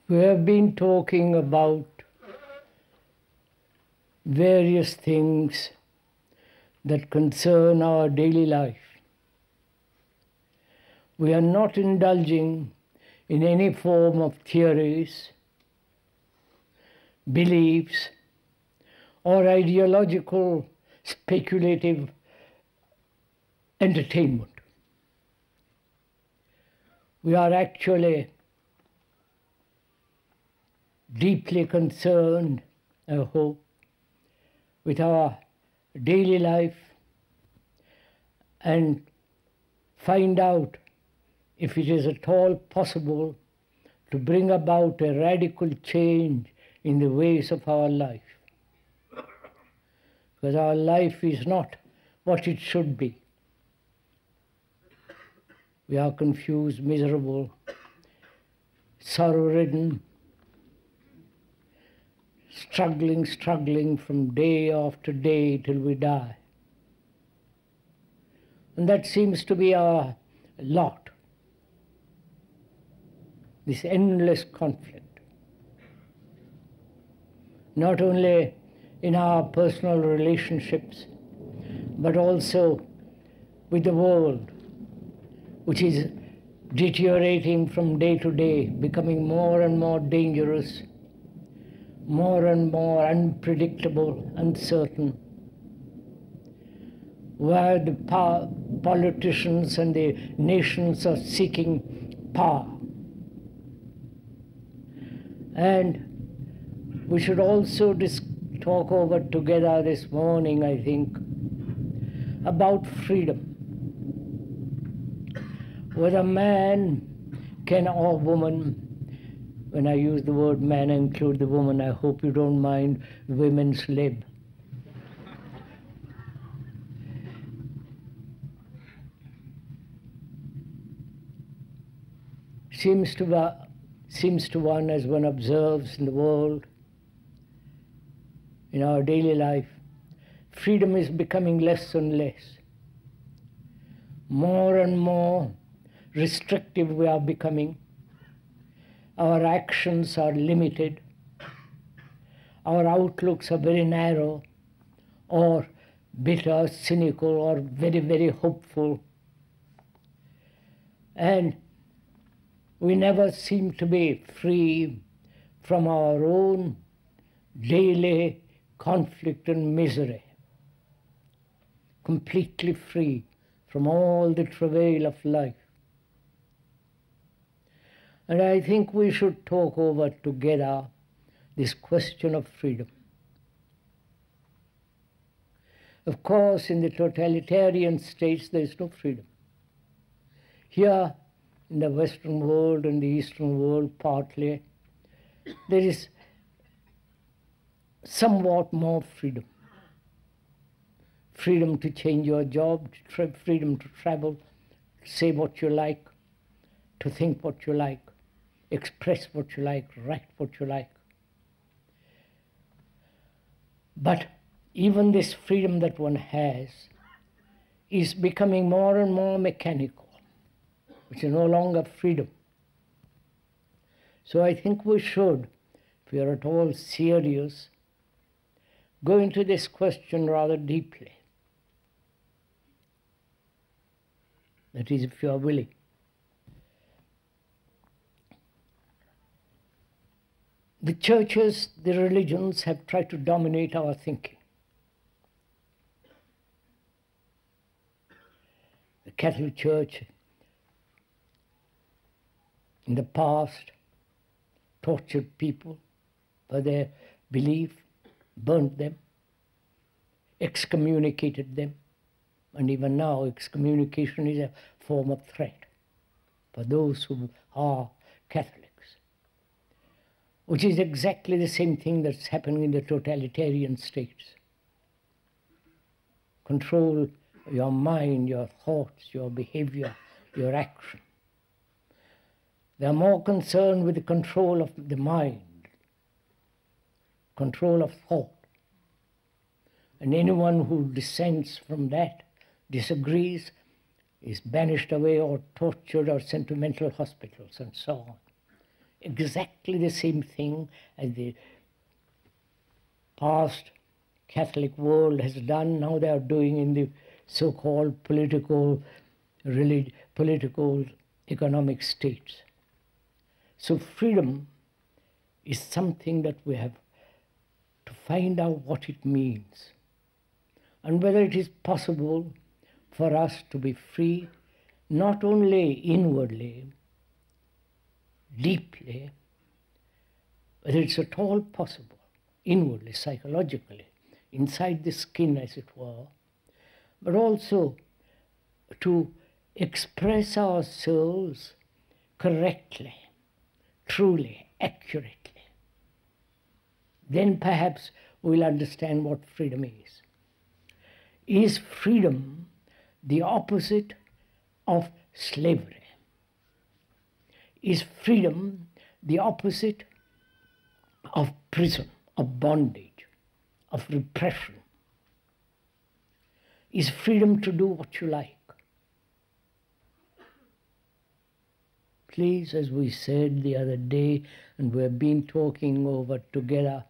We have been talking about various things that concern our daily life. We are not indulging in any form of theories, beliefs, or ideological speculative entertainment. We are actually deeply concerned, I hope, with our daily life and find out if it is at all possible to bring about a radical change in the ways of our life. Because our life is not what it should be. We are confused, miserable, sorrow-ridden, struggling from day after day till we die. And that seems to be our lot, this endless conflict. Not only in our personal relationships, but also with the world, which is deteriorating from day to day, becoming more and more dangerous, more and more unpredictable, uncertain, where the politicians and the nations are seeking power. And we should also talk over together this morning, I think, about freedom. Whether man can or woman, when I use the word man, I include the woman. I hope you don't mind women's lib. Seems to one, as one observes in the world, in our daily life, freedom is becoming less and less. More and more restrictive we are becoming. Our actions are limited. Our outlooks are very narrow, or bitter, cynical, or very, very hopeful. And we never seem to be free from our own daily conflict and misery. Completely free from all the travail of life. And I think we should talk over together this question of freedom. Of course, in the totalitarian states, there is no freedom. Here, in the Western world and the Eastern world partly, there is somewhat more freedom. Freedom to change your job, freedom to travel, say what you like, to think what you like, express what you like, write what you like. But even this freedom that one has is becoming more and more mechanical, which is no longer freedom. So I think we should, if we are at all serious, go into this question rather deeply. That is, if you are willing. The churches, the religions have tried to dominate our thinking. The Catholic Church in the past tortured people for their belief, burnt them, excommunicated them, and even now excommunication is a form of threat for those who are Catholics, which is exactly the same thing that's happening in the totalitarian states. Control your mind, your thoughts, your behavior, your action. They are more concerned with the control of the mind, control of thought. And anyone who dissents from that, disagrees, is banished away or tortured or sent to mental hospitals and so on. exactly the same thing as the past Catholic world has done. Now they are doing in the so-called political, economic states. So freedom is something that we have to find out what it means, and whether it is possible for us to be free, not only inwardly, deeply, whether it's at all possible, inwardly, psychologically, inside the skin, as it were, but also to express ourselves correctly, truly, accurately. Then perhaps we'll understand what freedom is. Is freedom the opposite of slavery? Is freedom the opposite of prison, of bondage, of repression? Is freedom to do what you like? Please, as we said the other day, and we have been talking over together,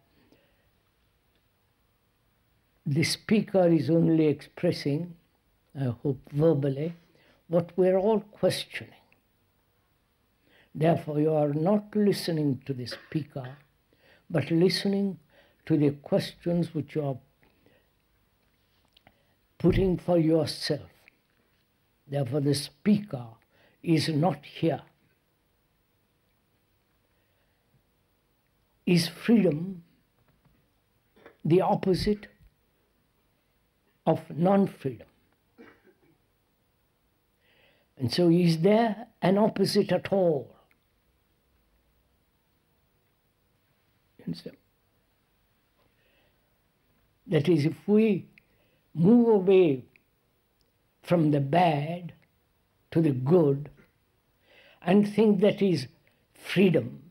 the speaker is only expressing, I hope verbally, what we're all questioning. Therefore, you are not listening to the speaker, but listening to the questions which you are putting for yourself. Therefore, the speaker is not here. Is freedom the opposite of non-freedom? And so is there an opposite at all? That is, if we move away from the bad to the good and think that is freedom,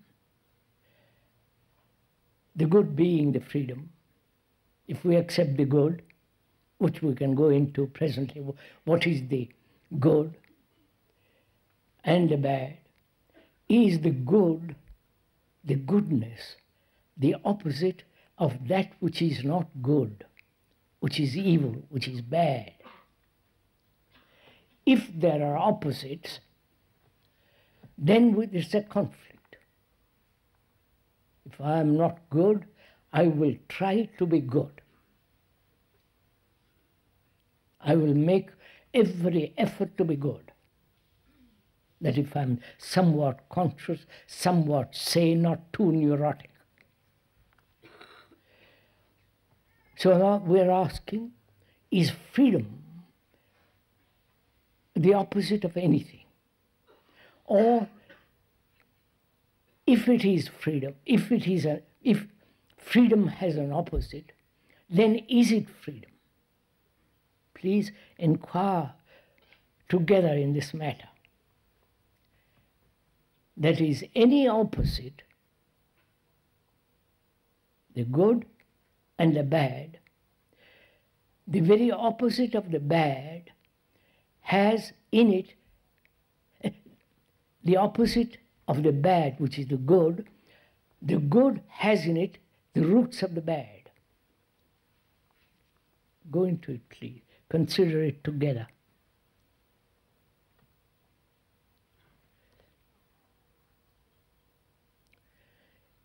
the good being the freedom, if we accept the good, which we can go into presently, what is the good and the bad? Is the good, the goodness, the opposite of that which is not good, which is evil, which is bad? If there are opposites, then there's a conflict. If I am not good, I will try to be good. I will make every effort to be good. That if I'm somewhat conscious, somewhat sane, not too neurotic. So now we're asking, is freedom the opposite of anything? Or if it is freedom, if freedom has an opposite, then is it freedom? Please inquire together in this matter. That is, any opposite, the good and the bad, the very opposite of the bad has in it, the opposite of the bad, which is the good has in it the roots of the bad. Go into it, please. Consider it together.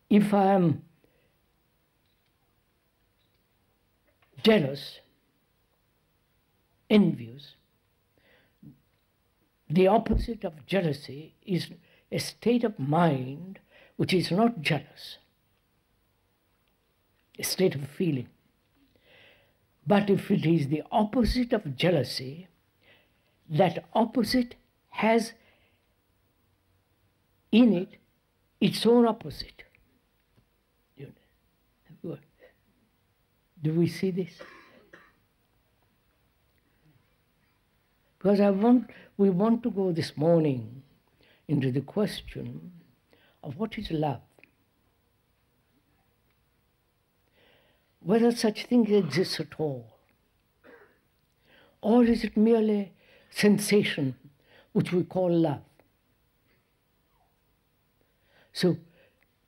If I am jealous, envious, the opposite of jealousy is a state of mind which is not jealous, a state of feeling. But if it is the opposite of jealousy, that opposite has in it its own opposite. Do we see this? Because we want to go this morning into the question of what is love. Whether such thing exists at all. Or is it merely sensation which we call love? So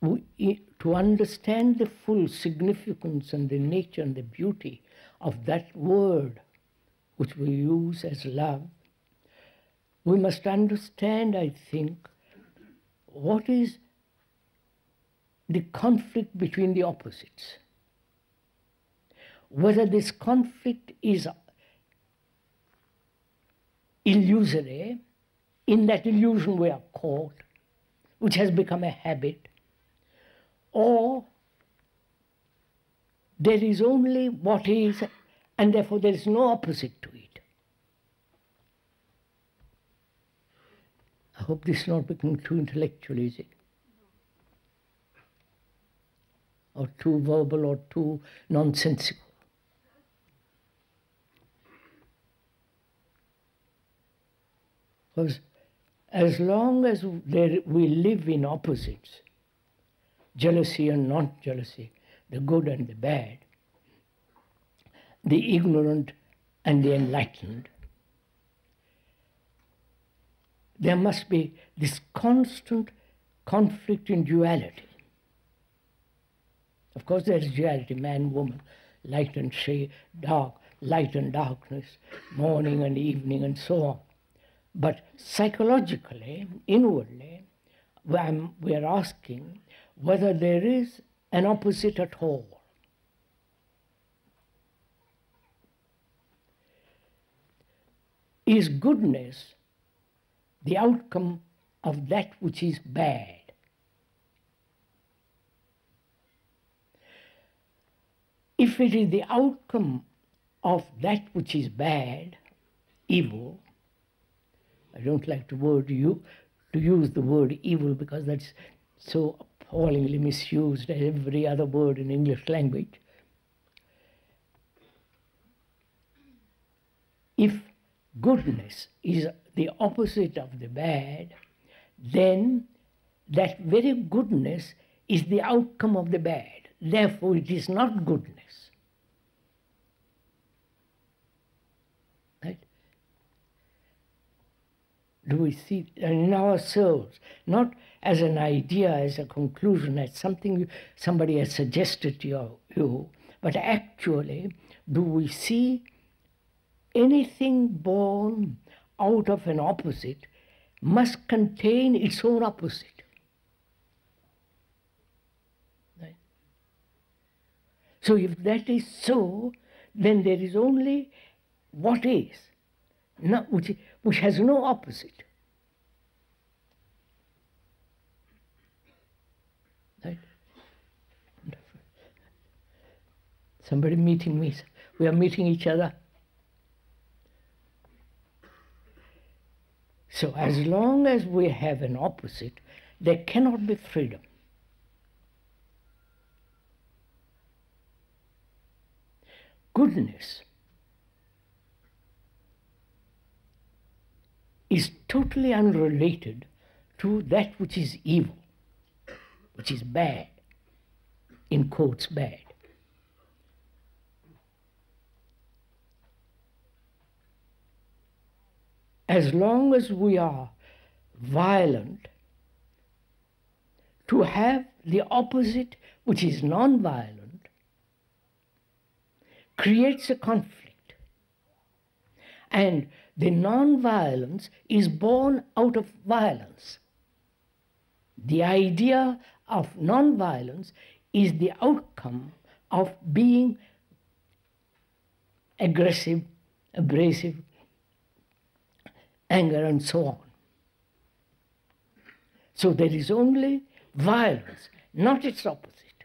to understand the full significance and the nature and the beauty of that word which we use as love, we must understand, I think, what is the conflict between the opposites. Whether this conflict is illusory, in that illusion we are caught, which has become a habit, or there is only what is, and therefore there is no opposite to it. I hope this is not becoming too intellectual, is it? Or too verbal or too nonsensical. Because as long as we live in opposites, jealousy and non-jealousy, the good and the bad, the ignorant and the enlightened, there must be this constant conflict in duality. Of course there is duality, man, woman, light and shade, dark, light and darkness, morning and evening and so on. But psychologically, inwardly, we are asking whether there is an opposite at all. Is goodness the outcome of that which is bad? If it is the outcome of that which is bad, evil, I don't like to use the word evil because that's so appallingly misused as every other word in English language. If goodness is the opposite of the bad, then that very goodness is the outcome of the bad. Therefore, it is not goodness. Right? Do we see in ourselves, not as an idea, as a conclusion, as something somebody has suggested to you, but actually, do we see anything born out of an opposite must contain its own opposite? Right? So if that is so, then there is only what is, which has no opposite. Right? Somebody meeting me, we are meeting each other. So as long as we have an opposite, there cannot be freedom. Goodness is totally unrelated to that which is evil, which is bad, in quotes bad. As long as we are violent, to have the opposite, which is non-violent, creates a conflict. And the non-violence is born out of violence. The idea of non-violence is the outcome of being aggressive, abrasive, anger, and so on. So there is only violence, not its opposite.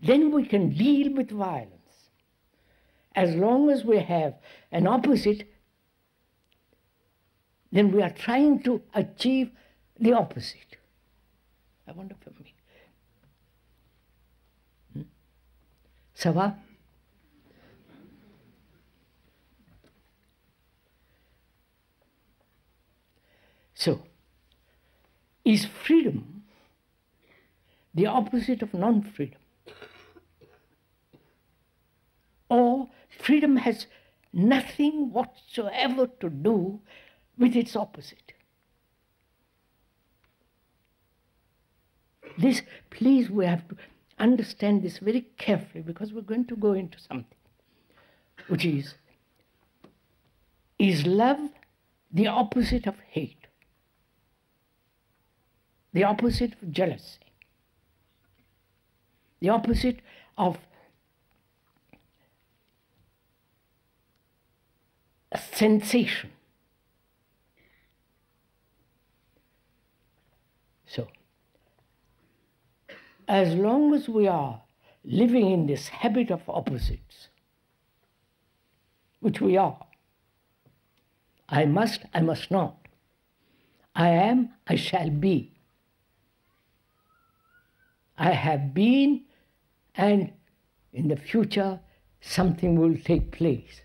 Then we can deal with violence. As long as we have an opposite, then we are trying to achieve the opposite. I wonder for me. Sava? So, is freedom the opposite of non-freedom? Or freedom has nothing whatsoever to do with its opposite? This, please, we have to understand this very carefully, because we're going to go into something, which is love the opposite of hate, the opposite of jealousy, the opposite of a sensation? So, as long as we are living in this habit of opposites, which we are, I must not, I am, I shall be, I have been, and in the future something will take place.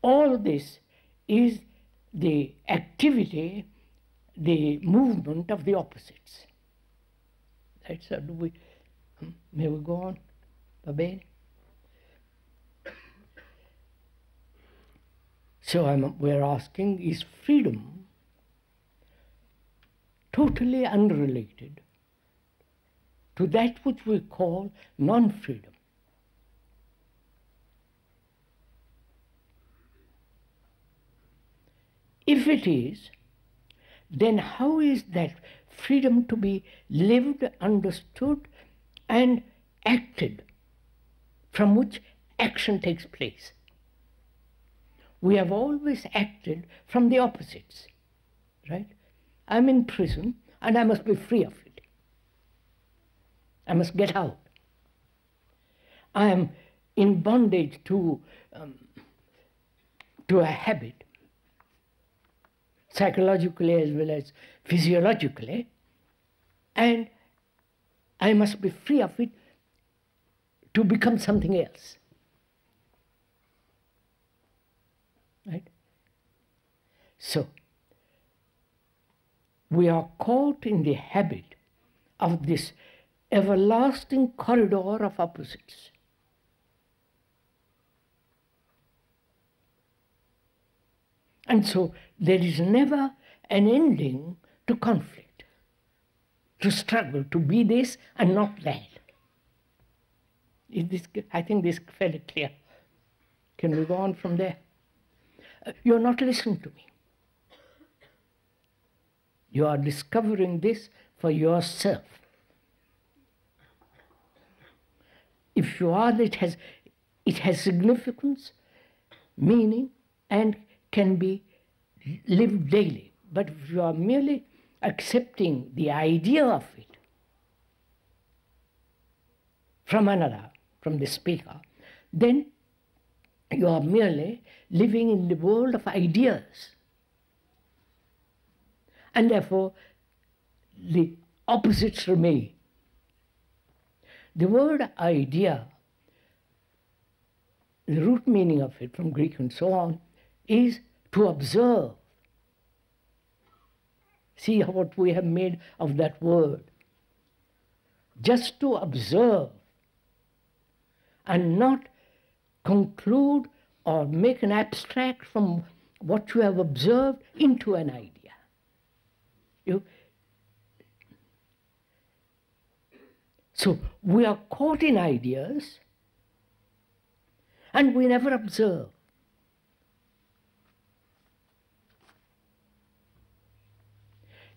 All this is the activity, the movement of the opposites. Right, so may we go on? Va bene? So we're asking, is freedom totally unrelated to that which we call non-freedom? If it is, then how is that freedom to be lived, understood, and acted, from which action takes place? We have always acted from the opposites, right? I'm in prison and I must be free of it. I must get out. I am in bondage to a habit, psychologically as well as physiologically, and I must be free of it to become something else. Right? So, we are caught in the habit of this everlasting corridor of opposites. And so there is never an ending to conflict, to struggle, to be this and not that. I think this is fairly clear. Can we go on from there? You're not listening to me. You are discovering this for yourself. If you are, it has significance, meaning, and can be lived daily. But if you are merely accepting the idea of it from another, from the speaker, then you are merely living in the world of ideas. And therefore, the opposites remain. The word idea, the root meaning of it from Greek and so on, is to observe. See what we have made of that word. Just to observe and not conclude or make an abstract from what you have observed into an idea. So we are caught in ideas and we never observe.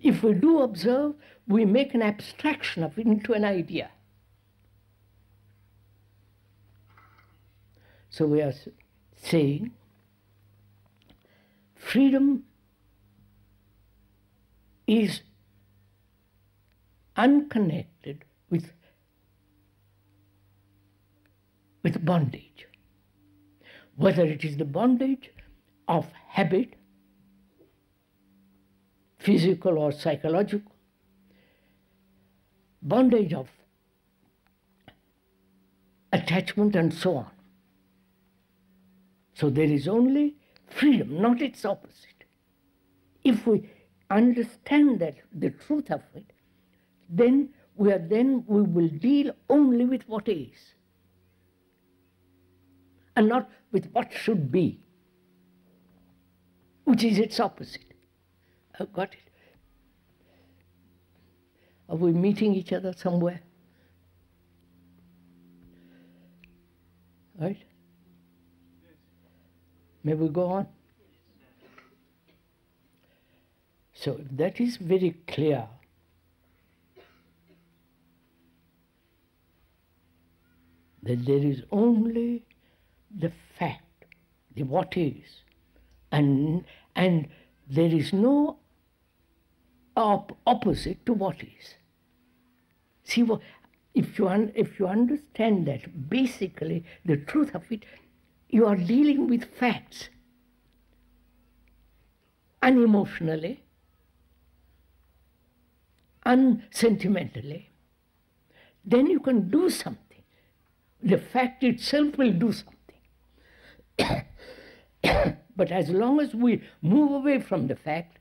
If we do observe, we make an abstraction of it into an idea. So we are saying freedom is unconnected with bondage, whether it is the bondage of habit, physical or psychological, bondage of attachment and so on. So there is only freedom, not its opposite. If we understand that, the truth of it, then we will deal only with what is, and not with what should be, which is its opposite. Got it? Are we meeting each other somewhere? Right? May we go on? So if that is very clear, that there is only the fact, the what is, and there is no opposite to what is. See, if you understand that, basically the truth of it, you are dealing with facts, unemotionally, unsentimentally, then you can do something. The fact itself will do something. But as long as we move away from the fact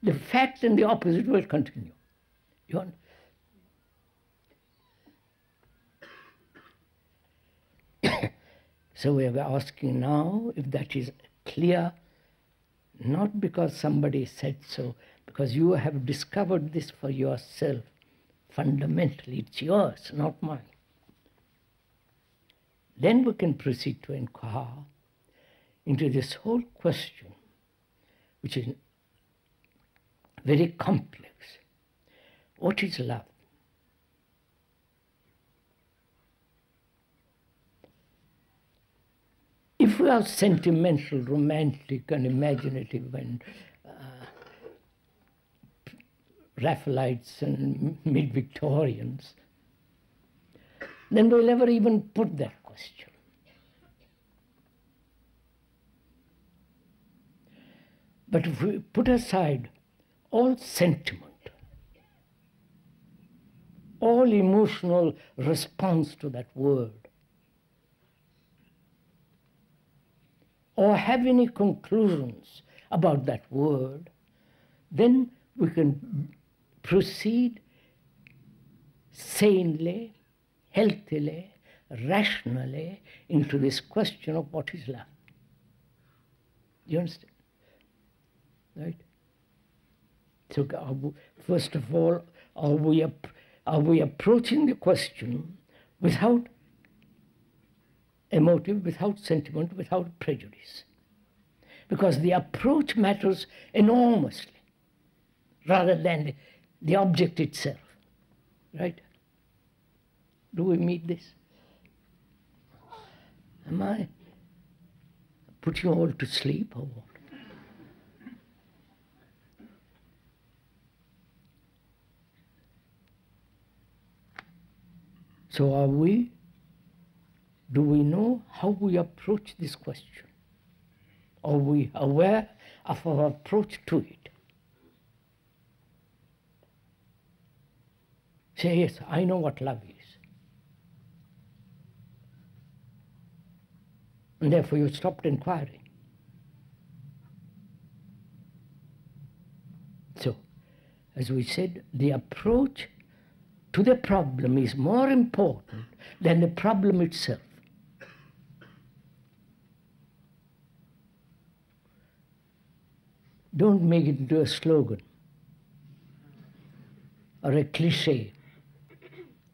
and the opposite will continue. So we are asking now if that is clear, not because somebody said so, because you have discovered this for yourself. Fundamentally, it's yours, not mine. Then we can proceed to inquire into this whole question, which is very complex. What is love? If we are sentimental, romantic, and imaginative, and Raphaelites and mid-Victorians, then we'll never even put that question. But if we put aside all sentiment, all emotional response to that word, or have any conclusions about that word, then we can proceed sanely, healthily, rationally into this question of what is love. Do you understand? Right? So first of all, are we approaching the question without emotive, without sentiment, without prejudice? Because the approach matters enormously, rather than the object itself. Right? Do we meet this? Am I putting you all to sleep or what? So do we know how we approach this question? Are we aware of our approach to it? Say, yes, I know what love is. And therefore you stopped inquiring. So, as we said, the approach to the problem is more important than the problem itself. Don't make it into a slogan or a cliche.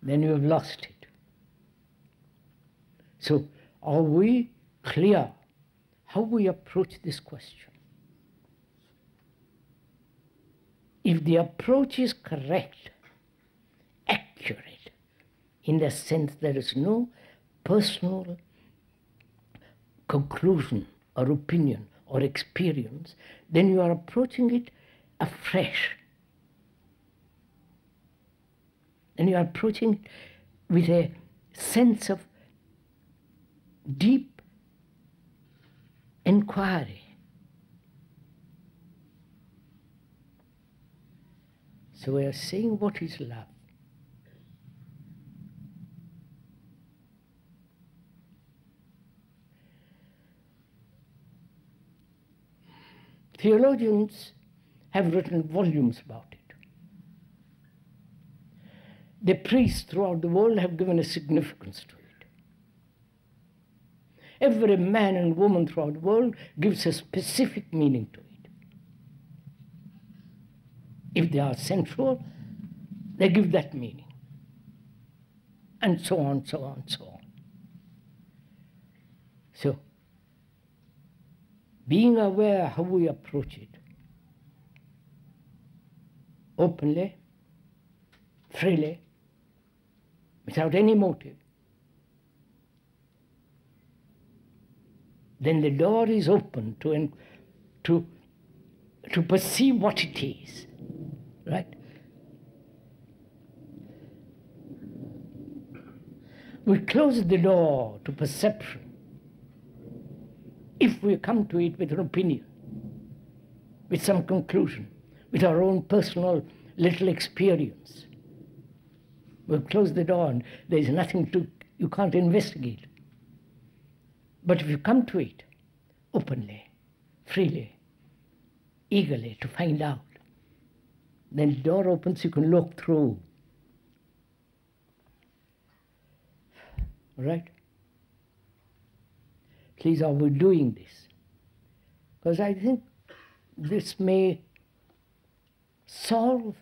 Then you have lost it. So, are we clear how we approach this question? If the approach is correct, accurate, in the sense there is no personal conclusion or opinion or experience, then you are approaching it afresh. And you are approaching it with a sense of deep inquiry. So we are saying, what is love? Theologians have written volumes about it. The priests throughout the world have given a significance to it. Every man and woman throughout the world gives a specific meaning to it. If they are sensual, They give that meaning. And so on, so on, so on. So, being aware how we approach it, openly, freely, without any motive, then the door is open to perceive what it is, right? We close the door to perception if we come to it with an opinion, with some conclusion, with our own personal little experience. We'll close the door and there's nothing you can't investigate. But if you come to it openly, freely, eagerly to find out, then the door opens, you can look through. All right? Please, are we doing this? Because I think this may solve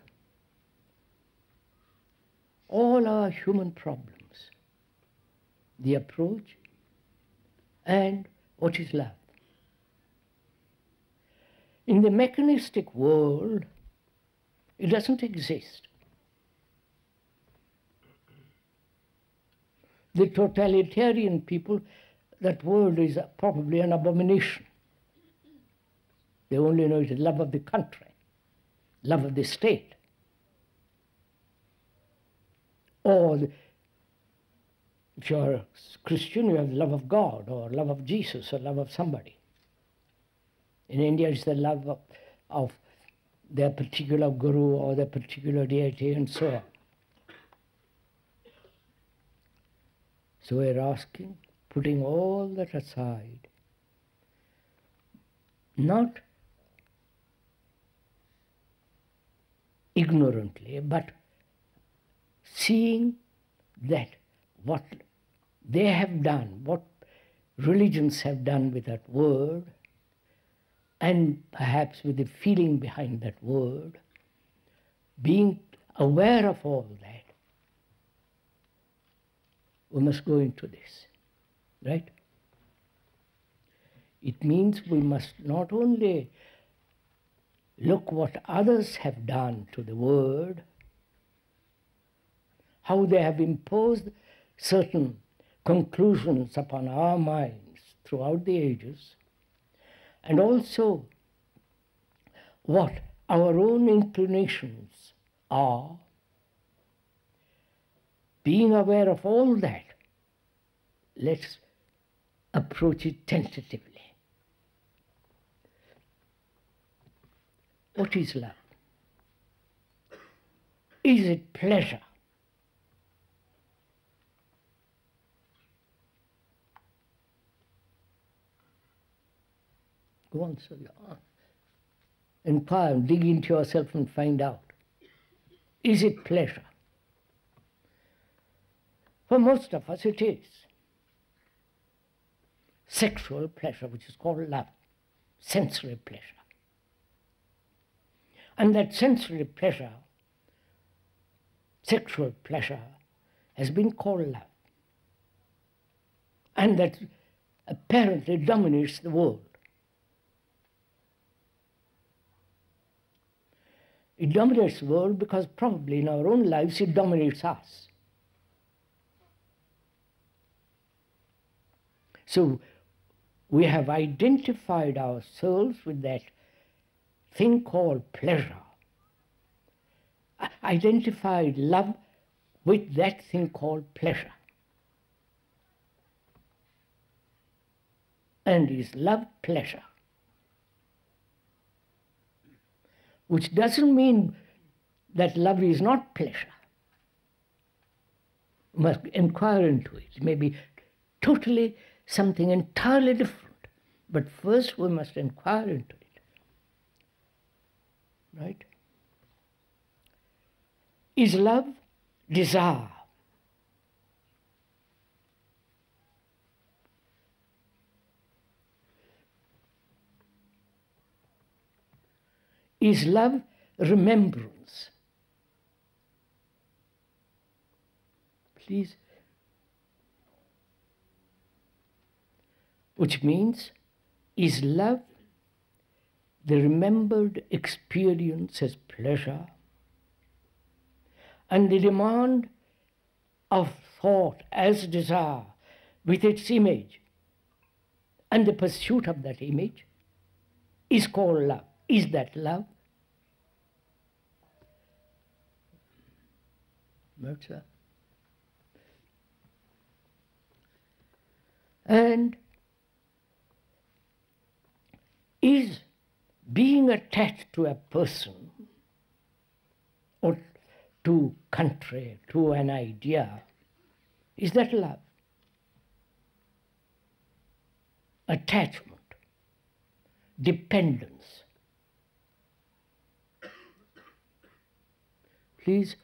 all our human problems. The approach and what is love. In the mechanistic world, it doesn't exist. The totalitarian people, that word is probably an abomination. They only know it as love of the country, love of the state. Or if you're a Christian, you have the love of God, or love of Jesus, or love of somebody. In India, it's the love of their particular guru or their particular deity, and so on. So we're asking, putting all that aside, not ignorantly, but seeing that what they have done, what religions have done with that word, and perhaps with the feeling behind that word, being aware of all that, we must go into this, right? It means we must not only look what others have done to the word, how they have imposed certain conclusions upon our minds throughout the ages, and also what our own inclinations are. Being aware of all that, let's approach it tentatively. What is love? Is it pleasure? Go on, sir. Inquire, dig into yourself and find out. Is it pleasure? For most of us it is. Sexual pleasure, which is called love, sensory pleasure. And that sensory pleasure, sexual pleasure, has been called love. And that apparently dominates the world. It dominates the world because probably in our own lives it dominates us. So we have identified ourselves with that thing called pleasure, identified love with that thing called pleasure. And is love pleasure? Which doesn't mean that love is not pleasure. We must inquire into it. It may be totally something entirely different. But first we must inquire into it. Right? Is love desire? Is love remembrance? Please. Which means, is love the remembered experience as pleasure, and the demand of thought as desire with its image, and the pursuit of that image is called love. Is that love? Mirza. And is being attached to a person or to country, to an idea, is that love? Attachment, dependence. Please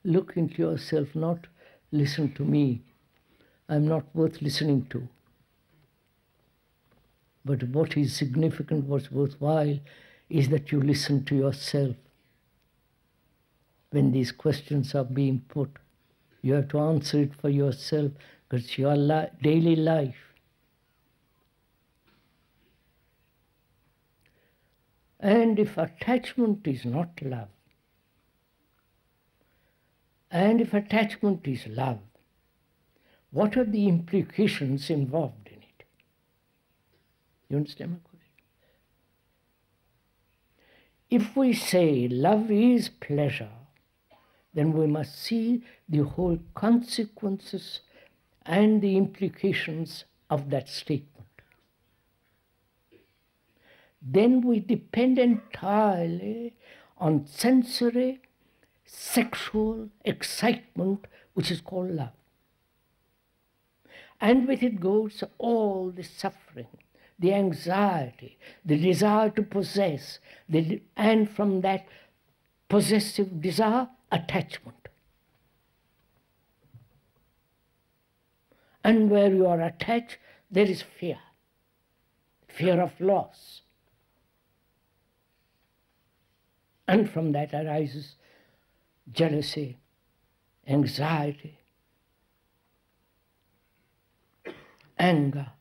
look into yourself, not listen to me. I'm not worth listening to. But what is significant, what's worthwhile, is that you listen to yourself. When these questions are being put, you have to answer it for yourself, because it's your daily life. And if attachment is not love, and if attachment is love, what are the implications involved in it? You understand my question? If we say love is pleasure, then we must see the whole consequences and the implications of that statement. Then we depend entirely on sensory, sexual excitement, which is called love. And with it goes all the suffering, the anxiety, the desire to possess, and from that possessive desire, attachment. And where you are attached, there is fear, fear of loss. And from that arises jealousy, anxiety, anger,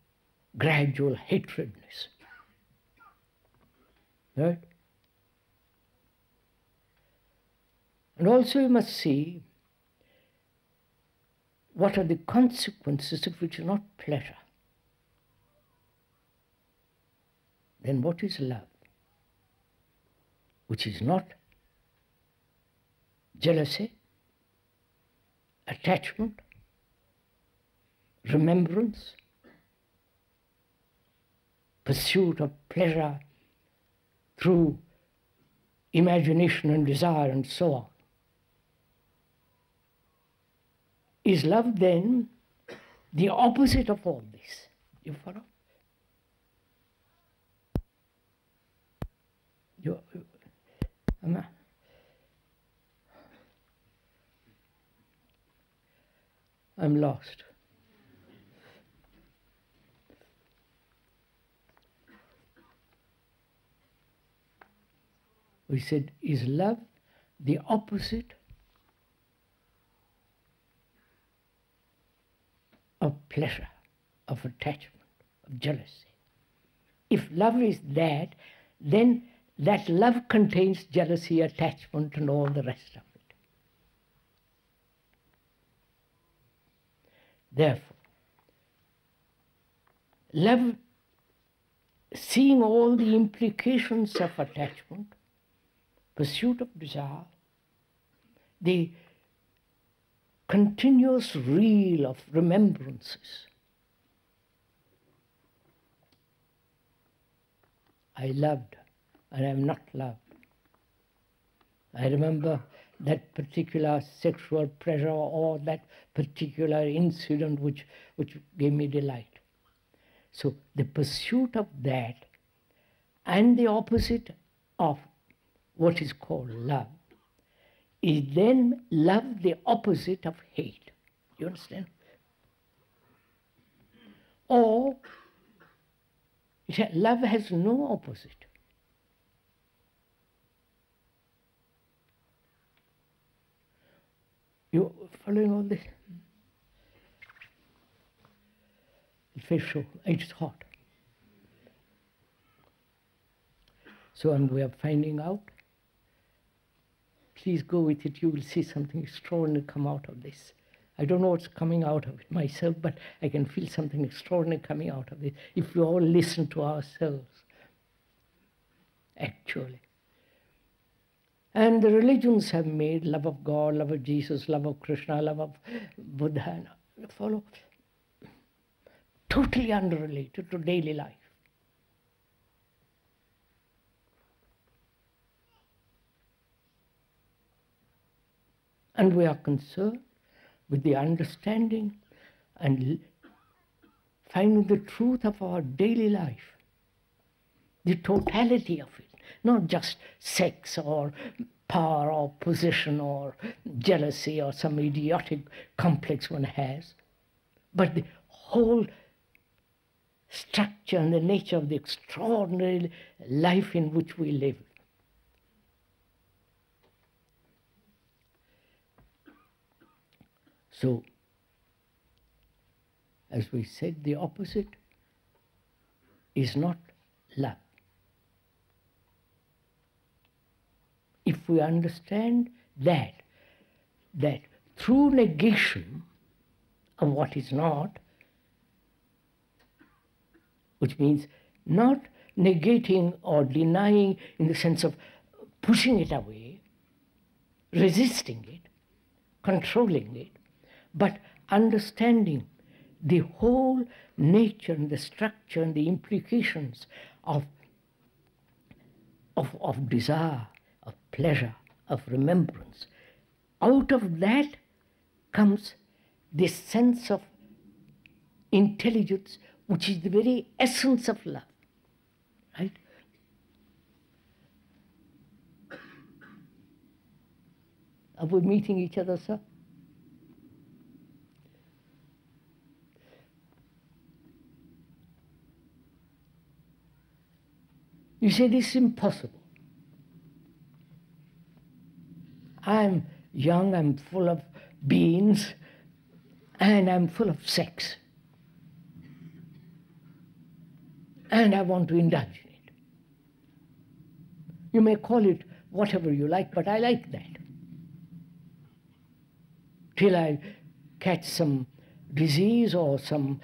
gradual hatredness. Right? And also you must see what are the consequences if it is not pleasure. Then what is love? Which is not jealousy, attachment, remembrance, pursuit of pleasure through imagination and desire and so on. Is love then the opposite of all this? You follow? I'm lost. We said, is love the opposite of pleasure, of attachment, of jealousy? If love is that, then that love contains jealousy, attachment, and all the rest of it. Therefore, love, seeing all the implications of attachment, pursuit of desire, the continuous reel of remembrances. I loved and I am not loved. I remember that particular sexual pleasure or that particular incident which gave me delight. So the pursuit of that and the opposite of what is called love is then love the opposite of hate. You understand? Or love has no opposite. You following all this? facial, it's hot. So we are finding out. Please go with it, you will see something extraordinary come out of this. I don't know what's coming out of it myself, but I can feel something extraordinary coming out of it if we all listen to ourselves, actually. And the religions have made love of God, love of Jesus, love of Krishna, love of Buddha, and follow, totally unrelated to daily life. And we are concerned with the understanding and finding the truth of our daily life, the totality of it, not just sex or power or position or jealousy or some idiotic complex one has, but the whole structure and the nature of the extraordinary life in which we live. So, as we said, the opposite is not love. If we understand that through negation of what is not, which means not negating or denying in the sense of pushing it away, resisting it, controlling it, but understanding the whole nature and the structure and the implications of desire, of pleasure, of remembrance. Out of that comes this sense of intelligence, which is the very essence of love, right? Are we meeting each other, sir? You say this is impossible. I'm young, I'm full of beans, and I'm full of sex. And I want to indulge in it. You may call it whatever you like, but I like that. Till I catch some disease or some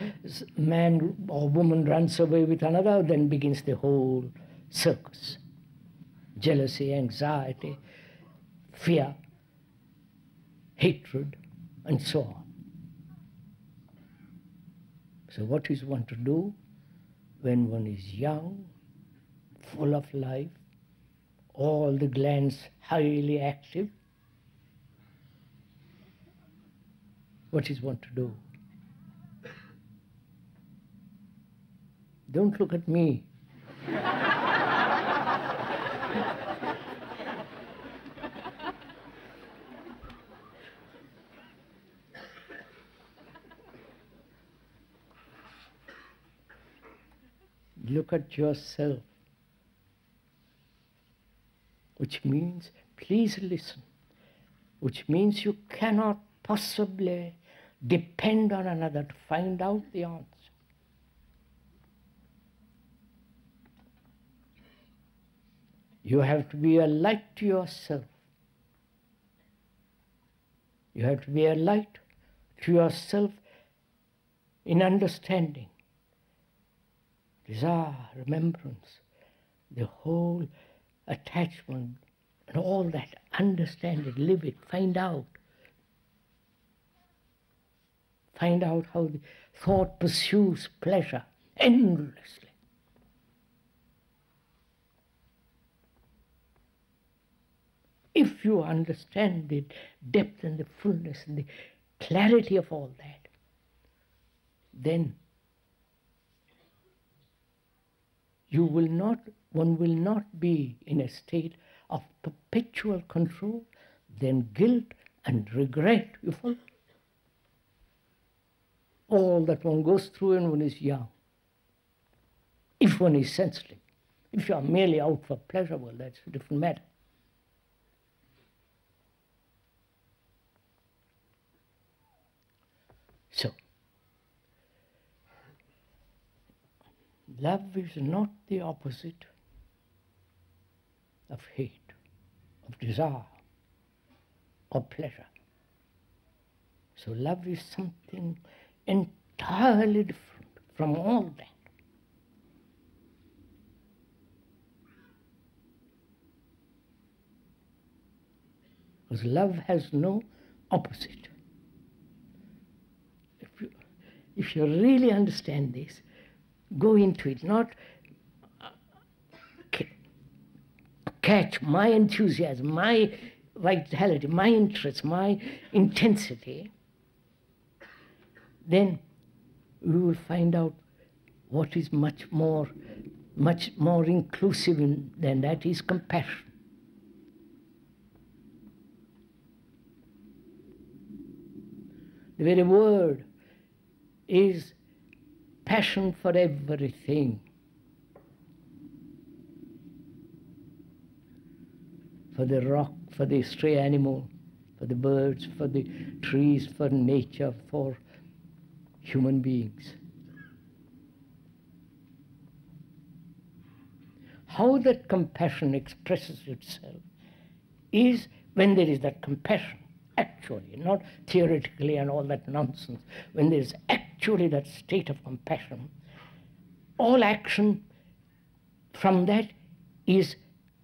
man or woman runs away with another, then begins the whole circus. Jealousy, anxiety, fear, hatred, and so on. So what is one to do when one is young, full of life, all the glands highly active? What is one to do? Don't look at me. Look at yourself, which means, please listen, which means you cannot possibly depend on another to find out the answer. You have to be a light to yourself. You have to be a light to yourself in understanding, desire, remembrance, the whole attachment, and all that. Understand it, live it, find out. Find out how the thought pursues pleasure endlessly. If you understand the depth and the fullness and the clarity of all that, then one will not be in a state of perpetual control, then guilt and regret. You follow? All that one goes through when one is young. If one is sensitive. If you are merely out for pleasure, well, that's a different matter. So, Love is not the opposite of hate, of desire, or pleasure. So love is something entirely different from all that. Because love has no opposite. If you really understand this, go into it, not catch my enthusiasm, my vitality, my interest, my intensity, then we will find out what is much more inclusive than that is compassion. The very word is passion for everything. For the rock, for the stray animal, for the birds, for the trees, for nature, for human beings. How that compassion expresses itself is when there is that compassion, actually, not theoretically and all that nonsense. When there is actually that state of compassion, all action from that is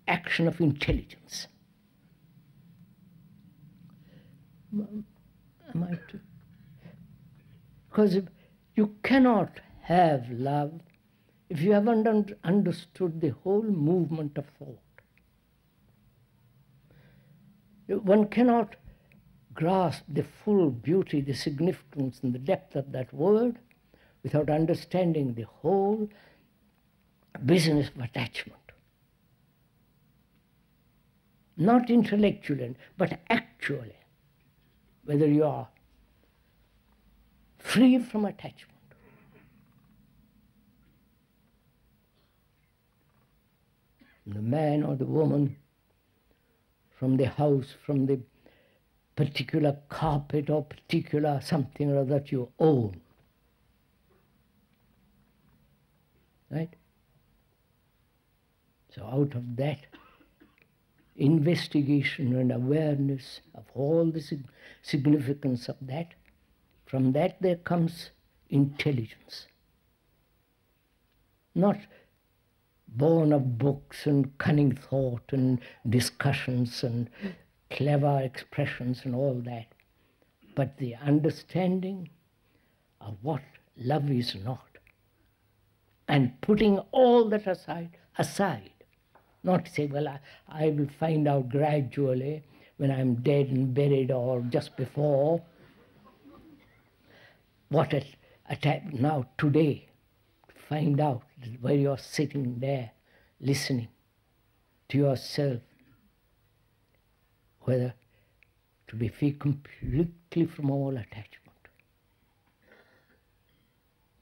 action of intelligence. Am I too? Because you cannot have love if you haven't understood the whole movement of thought. One cannot grasp the full beauty, the significance, and the depth of that word without understanding the whole business of attachment. Not intellectually, but actually, whether you are free from attachment. The man or the woman, from the house, from the particular carpet or particular something or other that you own. Right? So out of that investigation and awareness of all the significance of that, from that there comes intelligence. Not born of books and cunning thought and discussions and clever expressions and all that, but the understanding of what love is not, and putting all that aside. Not to say, well, I will find out gradually when I'm dead and buried or just before. What now, today, find out where you're sitting there, listening to yourself, whether to be free completely from all attachment,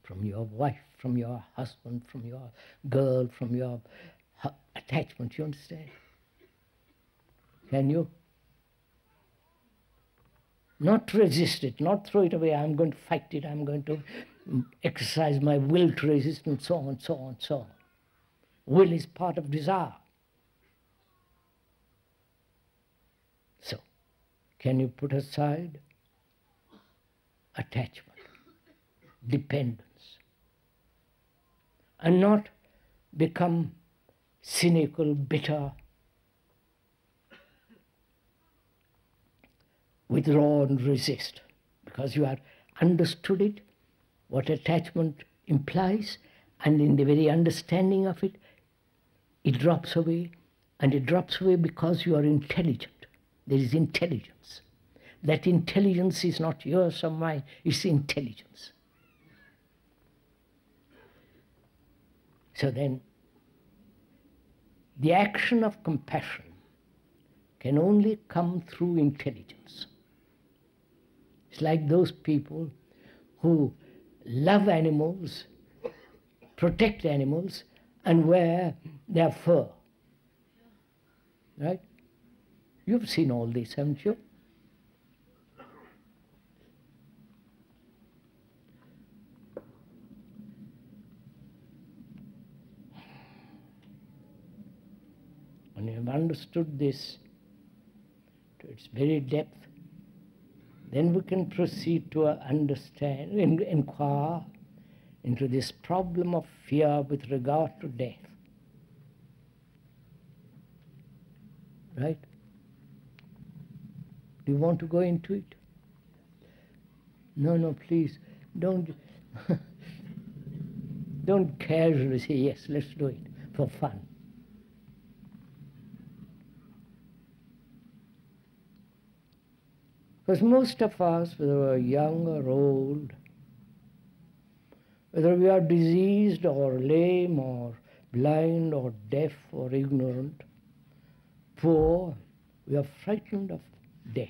from your wife, from your husband, from your girl, from your attachment, you understand? Can you? Not resist it, not throw it away, I'm going to fight it, I'm going to exercise my will to resist, and so on, so on, so on. Will is part of desire. So, can you put aside attachment, dependence, and not become cynical, bitter, withdraw and resist, because you have understood it, what attachment implies, and in the very understanding of it, it drops away, and it drops away because you are intelligent. There is intelligence. That intelligence is not yours or mine, it's intelligence. So then, the action of compassion can only come through intelligence. It's like those people who love animals, protect animals, and wear their fur. Right? You've seen all this, haven't you? have understood this to its very depth, then we can proceed to understand, inquire into this problem of fear with regard to death. Right? Do you want to go into it? No, please, don't don't casually say, yes, let's do it for fun. Because most of us, whether we're young or old, whether we are diseased or lame or blind or deaf or ignorant, poor, we are frightened of death.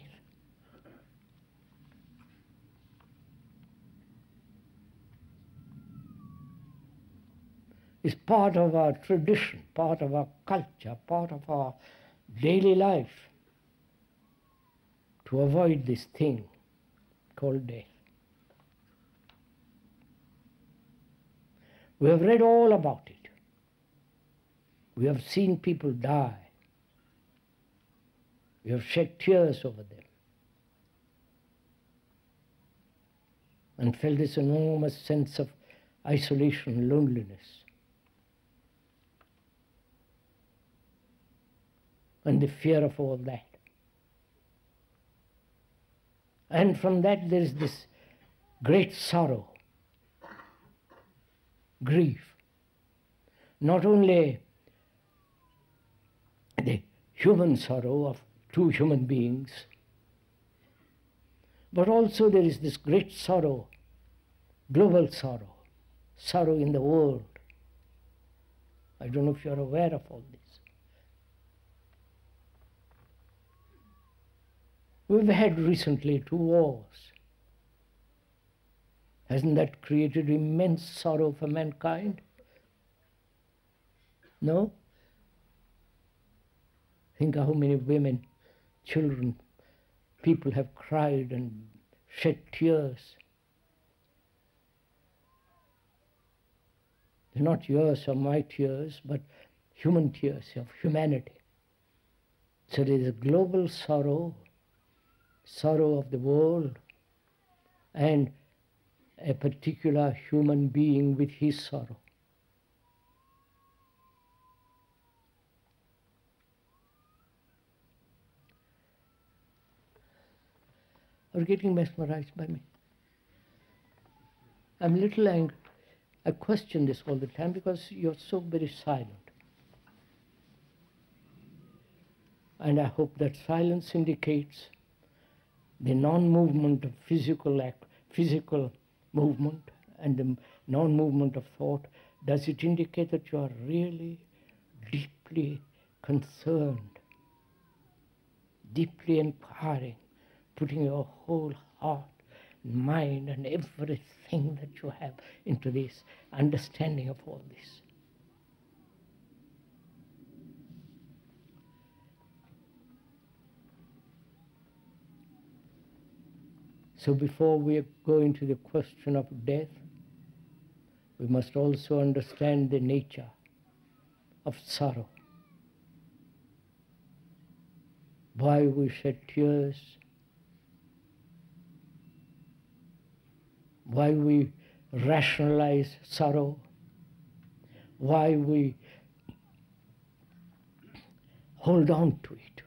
It's part of our tradition, part of our culture, part of our daily life to avoid this thing called death. We have read all about it. We have seen people die. We have shed tears over them and felt this enormous sense of isolation, loneliness, and the fear of all that. And from that there is this great sorrow, grief. Not only the human sorrow of two human beings, but also there is this great sorrow, global sorrow, sorrow in the world. I don't know if you're aware of all this. We've had recently 2 wars. Hasn't that created immense sorrow for mankind? No? Think how many women, children, people have cried and shed tears. They're not yours or my tears, but human tears of humanity. So there is a global sorrow, sorrow of the world, and a particular human being with his sorrow. You're getting mesmerized by me. I'm a little angry. I question this all the time because you're so very silent. And I hope that silence indicates the non-movement of physical movement and the non-movement of thought. Does it indicate that you are really deeply concerned, deeply inquiring, putting your whole heart, mind, and everything that you have into this understanding of all this? So before we go into the question of death, we must also understand the nature of sorrow. Why we shed tears, why we rationalize sorrow, why we hold on to it.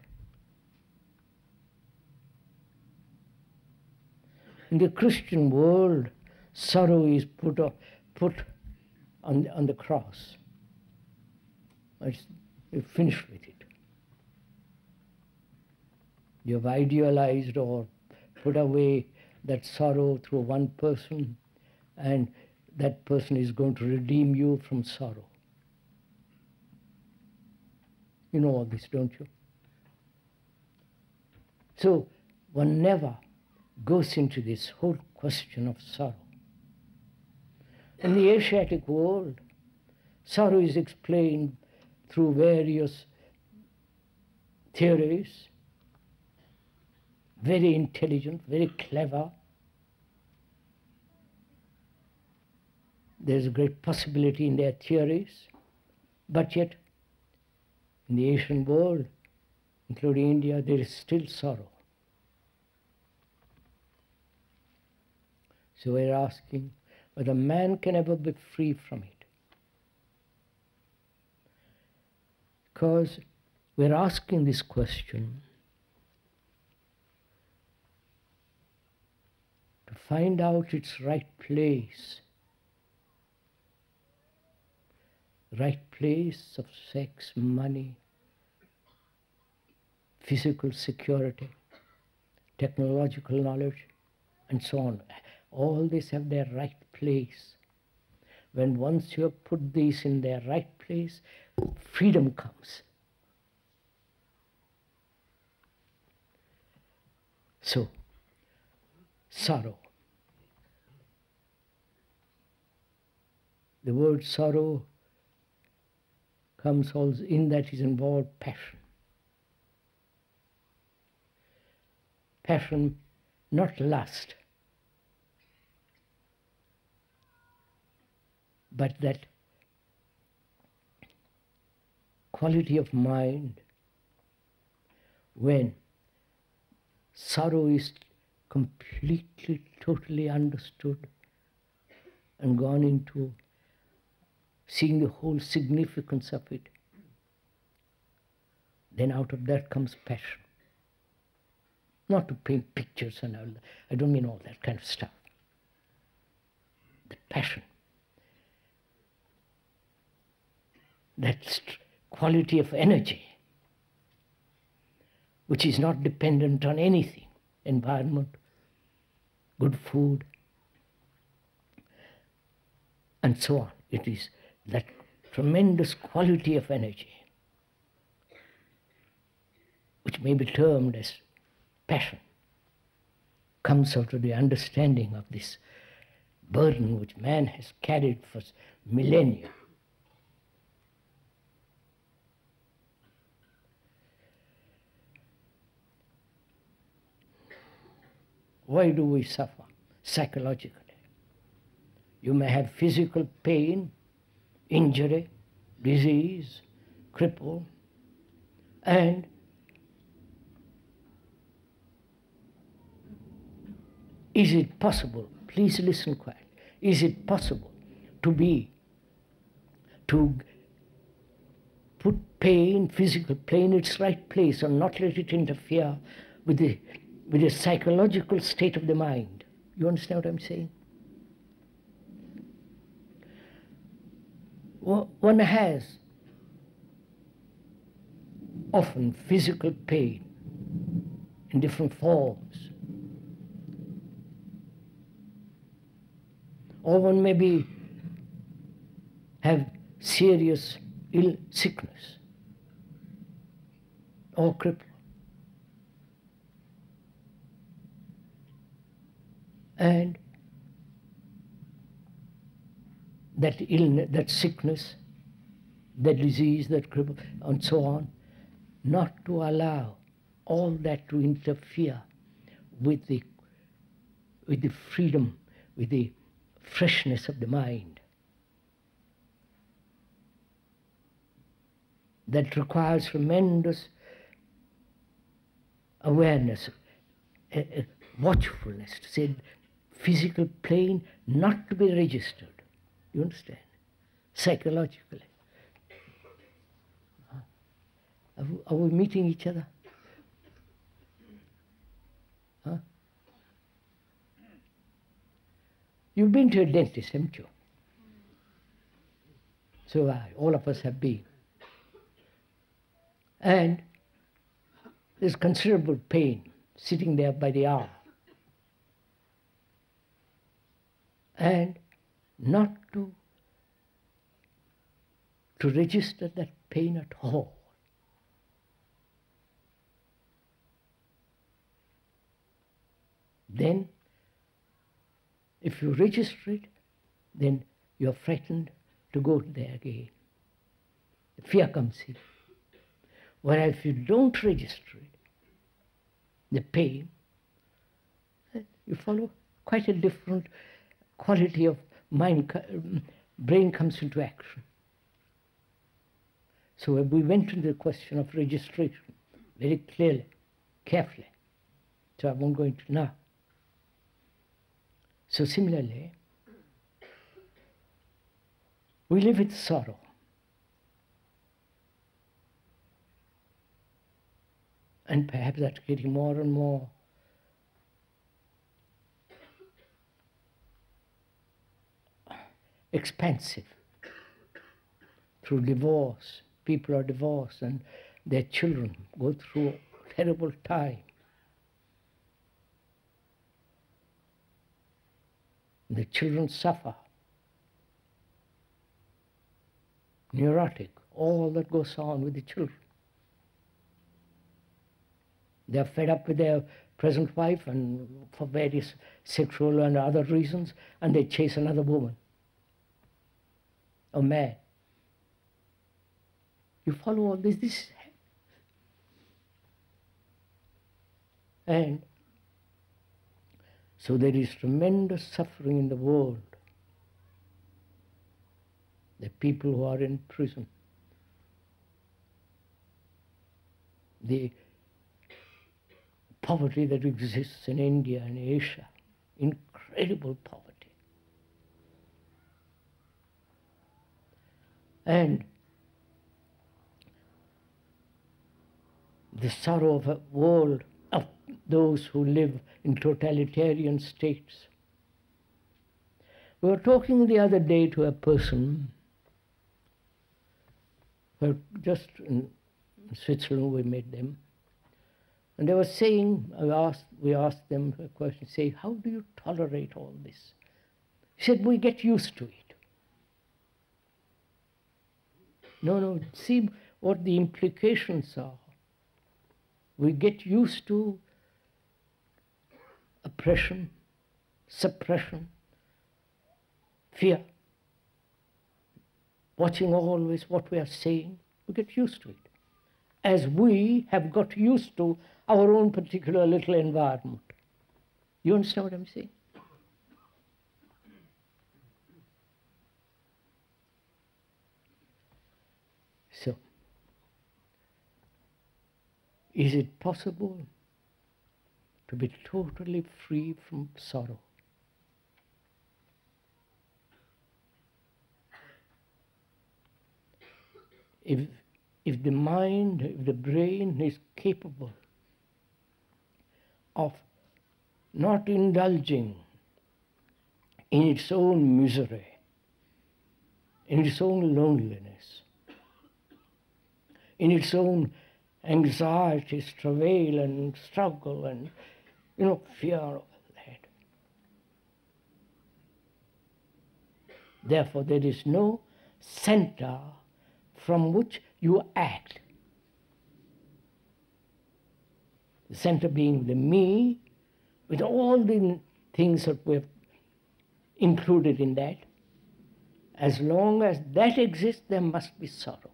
In the Christian world, sorrow is put on the cross. You're finished with it. You have idealized or put away that sorrow through one person, and that person is going to redeem you from sorrow. You know all this, don't you? So one never goes into this whole question of sorrow. In the Asiatic world, sorrow is explained through various theories, very intelligent, very clever. There's a great possibility in their theories, but yet In the Asian world, including India, there is still sorrow. So we're asking whether man can ever be free from it. Because we're asking this question to find out its right place of sex, money, physical security, technological knowledge, and so on. All these have their right place. When once you have put these in their right place, freedom comes. So, sorrow. The word sorrow comes also, in that is involved passion. Passion, not lust, but that quality of mind when sorrow is completely, totally understood and gone into seeing the whole significance of it, then out of that comes passion. Not to paint pictures and all that. I don't mean all that kind of stuff. The passion. That quality of energy, which is not dependent on anything, environment, good food, and so on. It is that tremendous quality of energy, which may be termed as passion, comes out of the understanding of this burden which man has carried for millennia. Why do we suffer psychologically? You may have physical pain, injury, disease, cripple, and is it possible, please listen quietly, is it possible to put pain, physical pain, in its right place and not let it interfere with the psychological state of the mind? You understand what I'm saying? One has often physical pain in different forms. Or one may have serious sickness or cripple. And that illness, that sickness, that disease, that cripple, and so on, not to allow all that to interfere with the freedom, with the freshness of the mind. That requires tremendous awareness, watchfulness, to say physical pain not to be registered. You understand? Psychologically. Are we meeting each other? Huh? You've been to a dentist, haven't you? So all of us have been. And there's considerable pain sitting there by the hour. And not to register that pain at all. Then, if you register it, then you're frightened to go there again. Fear comes in. Whereas if you don't register it, the pain, you follow quite a different quality of mind, brain comes into action. So we went to the question of registration very clearly, carefully. So I won't go into now. So similarly, we live with sorrow. And perhaps that's getting more and more expansive. Through divorce, people are divorced and their children go through a terrible time. The children suffer. Neurotic, all that goes on with the children. They are fed up with their present wife and for various sexual and other reasons, and they chase another woman or man. You follow all this. And so there is tremendous suffering in the world. The people who are in prison, the poverty that exists in India and Asia, incredible poverty. And the sorrow of a world of those who live in totalitarian states. We were talking the other day to a person, just in Switzerland we met them, and they were saying, we asked them a question, say, how do you tolerate all this? He said, we get used to it. No, see what the implications are. We get used to oppression, suppression, fear, watching always what we are saying. We get used to it, as we have got used to our own particular little environment. You understand what I'm saying? So, is it possible to be totally free from sorrow? If the mind, if the brain is capable of not indulging in its own misery, in its own loneliness, in its own anxieties, travail and struggle and, fear, all that. Therefore, there is no center from which you act. The center being the me, with all the things that we have included in that. As long as that exists, there must be sorrow.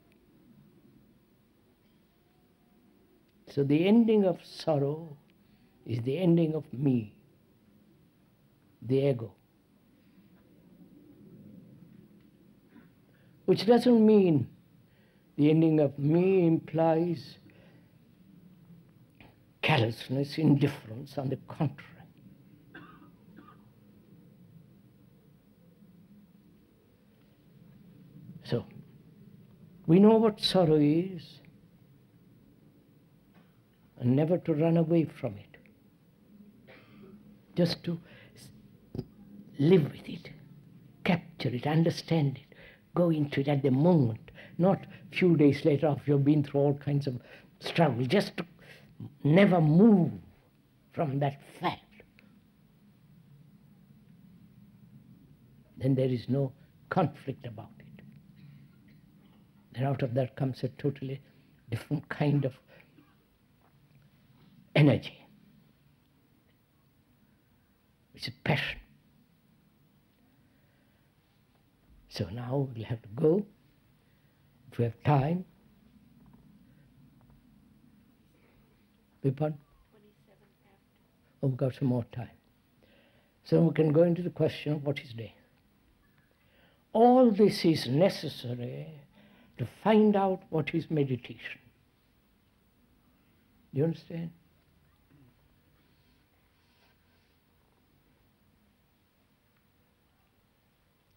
So the ending of sorrow is the ending of me, the ego. Which doesn't mean the ending of me implies callousness, indifference, on the contrary. So, we know what sorrow is, and never to run away from it. Just to live with it, capture it, understand it, go into it at the moment, not a few days later after you've been through all kinds of struggle, just to never move from that fact. Then there is no conflict about it. And out of that comes a totally different kind of energy, which is passion. So now we'll have to go, if we have time. Vipan? 27 after. Oh, we've got some more time. So we can go into the question of what is day. All this is necessary to find out what is meditation. Do you understand?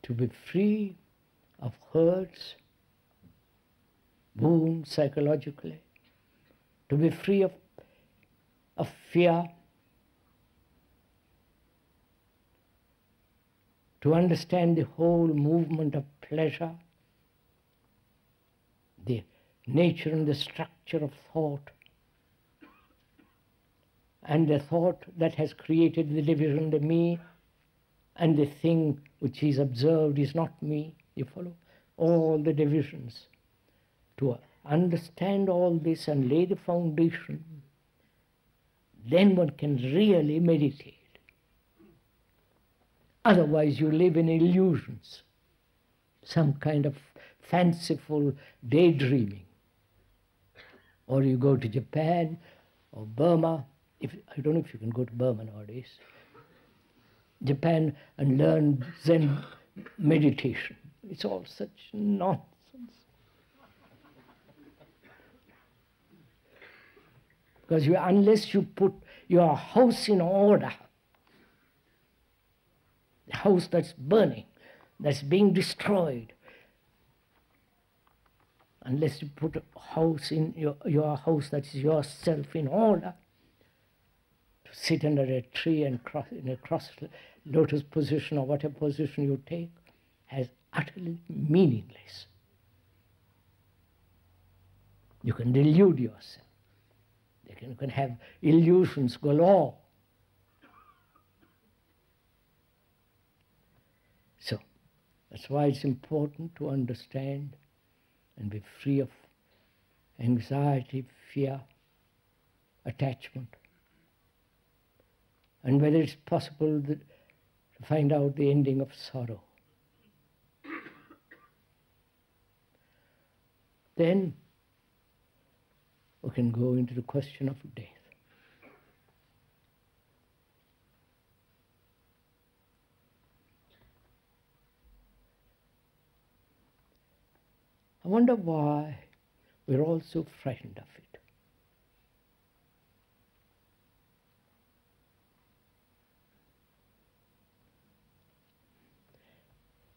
To be free of hurts, wounds psychologically, to be free of fear, to understand the whole movement of pleasure, the nature and the structure of thought, and the thought that has created the division, the me, and the thing which is observed is not me. You follow? All the divisions. To understand all this and lay the foundation, then one can really meditate. Otherwise you live in illusions, some kind of fanciful daydreaming. Or you go to Japan or Burma, I don't know if you can go to Burma nowadays, Japan, and learn Zen meditation. It's all such nonsense. Because unless you put your house in order, the house that's burning, that's being destroyed, unless you put a house in your house that is yourself in order, to sit under a tree and in a cross lotus position or whatever position you take, has utterly meaningless. You can delude yourself. You can have illusions galore. So, that's why it's important to understand and be free of anxiety, fear, attachment. And whether it's possible to find out the ending of sorrow. Then we can go into the question of death. I wonder why we're all so frightened of it.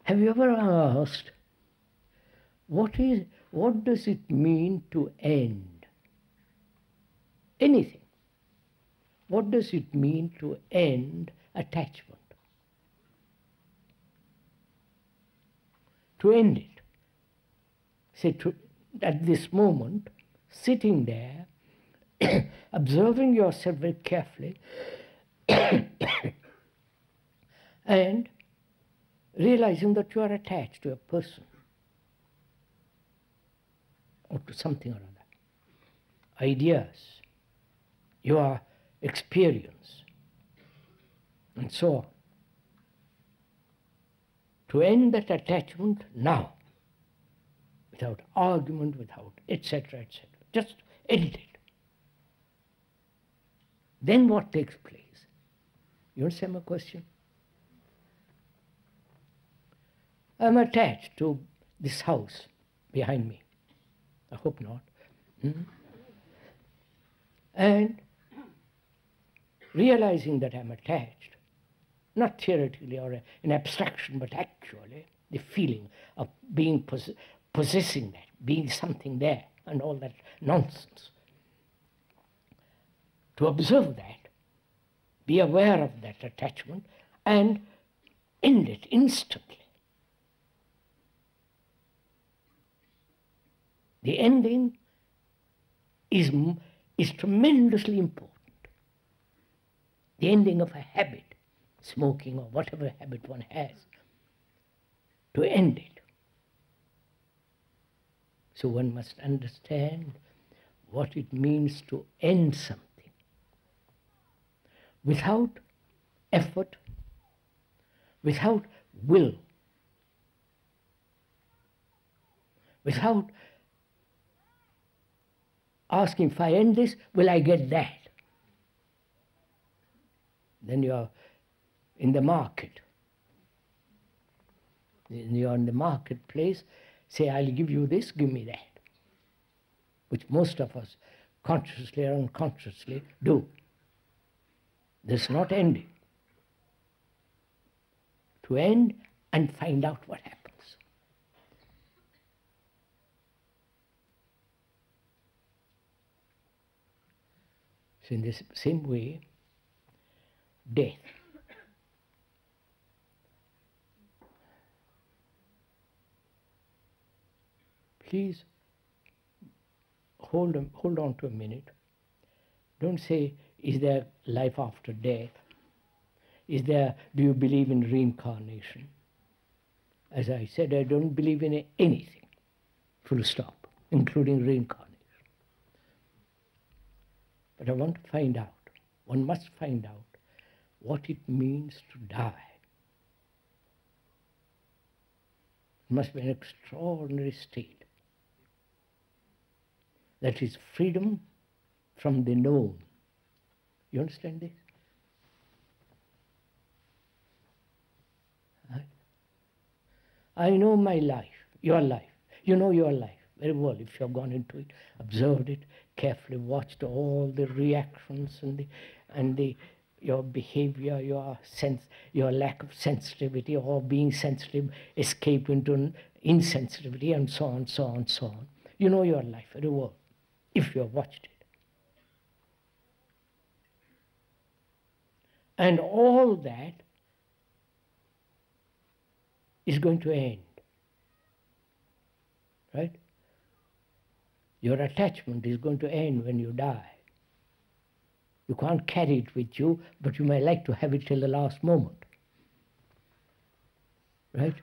Have you ever asked, what does it mean to end? Anything. What does it mean to end attachment? To end it. Say, at this moment, sitting there, observing yourself very carefully, and realizing that you are attached to a person or to something or other, ideas, your experience, and so on. To end that attachment now, without argument, without etc., etc. Just end it. Then what takes place? You understand my question? I'm attached to this house behind me. I hope not. And realizing that I'm attached, not theoretically or in abstraction, but actually, the feeling of being possessing that, being something there, and all that nonsense. To observe that, be aware of that attachment, and end it instantly. The ending is tremendously important. The ending of a habit, smoking or whatever habit one has, to end it. So one must understand what it means to end something without effort, without will, without asking, if I end this, will I get that? Then you are in the market. You're in the marketplace say, I'll give you this, give me that, which most of us consciously or unconsciously do. This is not ending. To end and find out what happens. So in this same way, death. Please hold on to a minute. Don't say, is there life after death? Do you believe in reincarnation? As I said, I don't believe in anything, full stop, including reincarnation. But I want to find out, one must find out what it means to die. It must be an extraordinary state. That is freedom from the known. You understand this? I know my life, your life. You know your life very well if you have gone into it, observed it, carefully watched all the reactions and your behavior, your lack of sensitivity, or being sensitive, escape into insensitivity, and so on, so on, so on. You know your life very well if you have watched it. And all that is going to end, right? Your attachment is going to end when you die. You can't carry it with you, but you may like to have it till the last moment, right?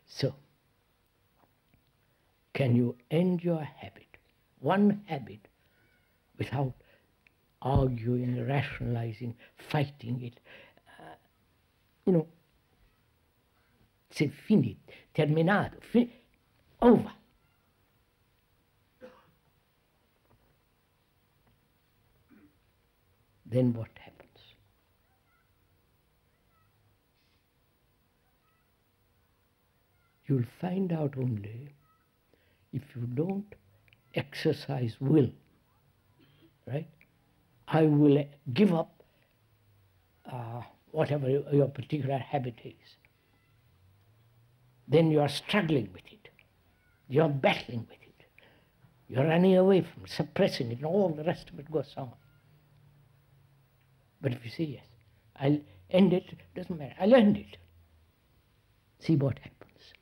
So, can you end your habit, one habit, without arguing, rationalizing, fighting it? C'est fini, terminato, over. Then what happens? You'll find out only if you don't exercise will, right? I will give up whatever your particular habit is. Then you are struggling with it. You are battling with it. You are running away from it, suppressing it, and all the rest of it goes on. But if you say, yes, I'll end it, doesn't matter, I'll end it. See what happens.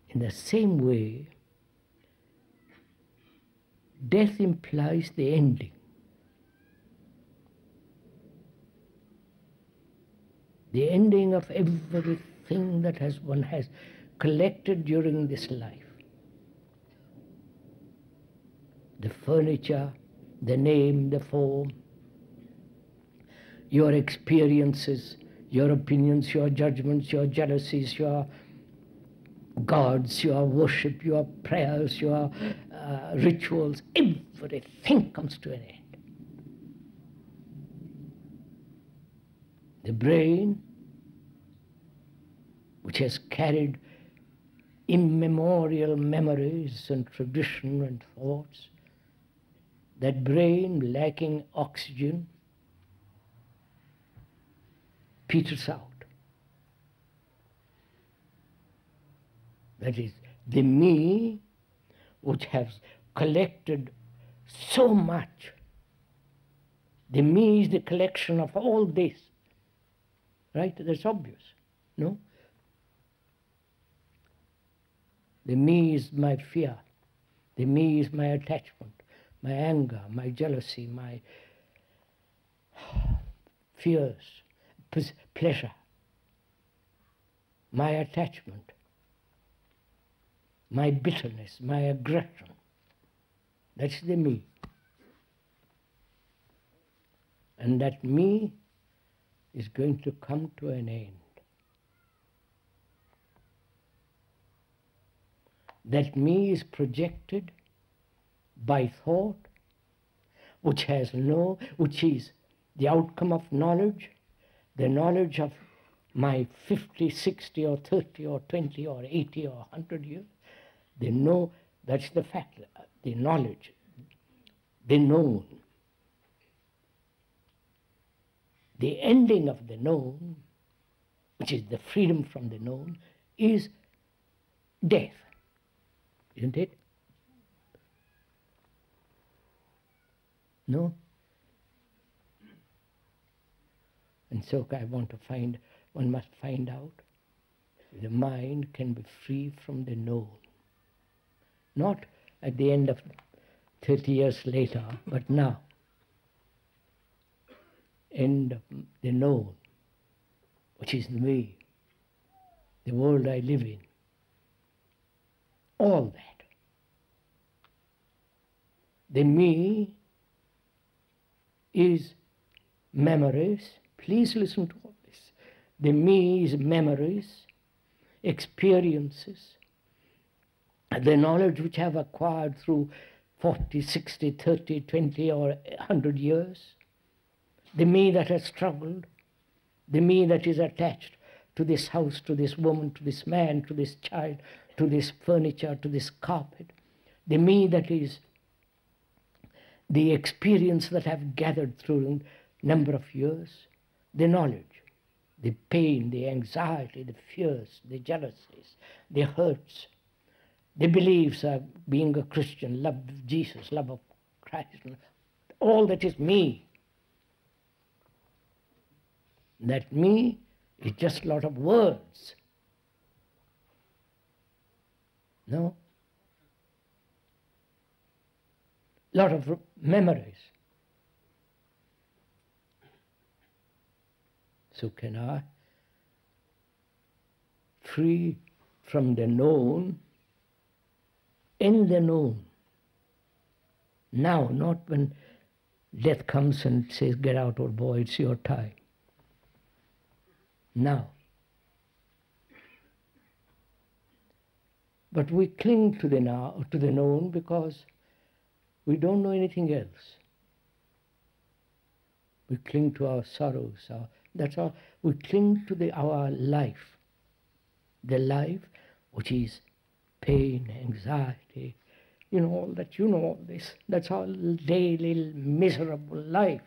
In the same way, death implies the ending. The ending of everything that one has collected during this life. The furniture, the name, the form, your experiences, your opinions, your judgments, your jealousies, your gods, your worship, your prayers, your rituals, everything comes to an end. The brain, which has carried immemorial memories and tradition and thoughts, that brain lacking oxygen peters out. That is, the me, which has collected so much. The me is the collection of all this. Right? That's obvious, no? The me is my fear. The me is my attachment, my anger, my jealousy, my fears, pleasure, my attachment, my bitterness, my aggression. That's the me. And that me is going to come to an end. That me is projected by thought, which is the outcome of knowledge, the knowledge of my 50, 60 or 30 or 20 or 80 or 100 years. They know, that's the fact, the knowledge, the known. The ending of the known, which is the freedom from the known, is death, isn't it? No? And so one must find out if the mind can be free from the known. Not at the end of 30 years later, but now. End of the known, which is me, the world I live in. All that. The me is memories. Please listen to all this. The me is memories, experiences, the knowledge which I have acquired through 40, 60, 30, 20 or 100 years. The me that has struggled, the me that is attached to this house, to this woman, to this man, to this child, to this furniture, to this carpet. The me that is the experience that I've gathered through a number of years. The knowledge, the pain, the anxiety, the fears, the jealousies, the hurts, the beliefs of being a Christian, love of Jesus, love of Christ, all that is me. That me is just a lot of words. No? Lot of memories. So can I, free from the known, in the known. Now, not when death comes and says, get out, old boy, it's your time. Now. But we cling to the now, to the known, because we don't know anything else. We cling to our sorrows. That's all. We cling to our life. The life which is pain, anxiety, all that, all this. That's our daily miserable life.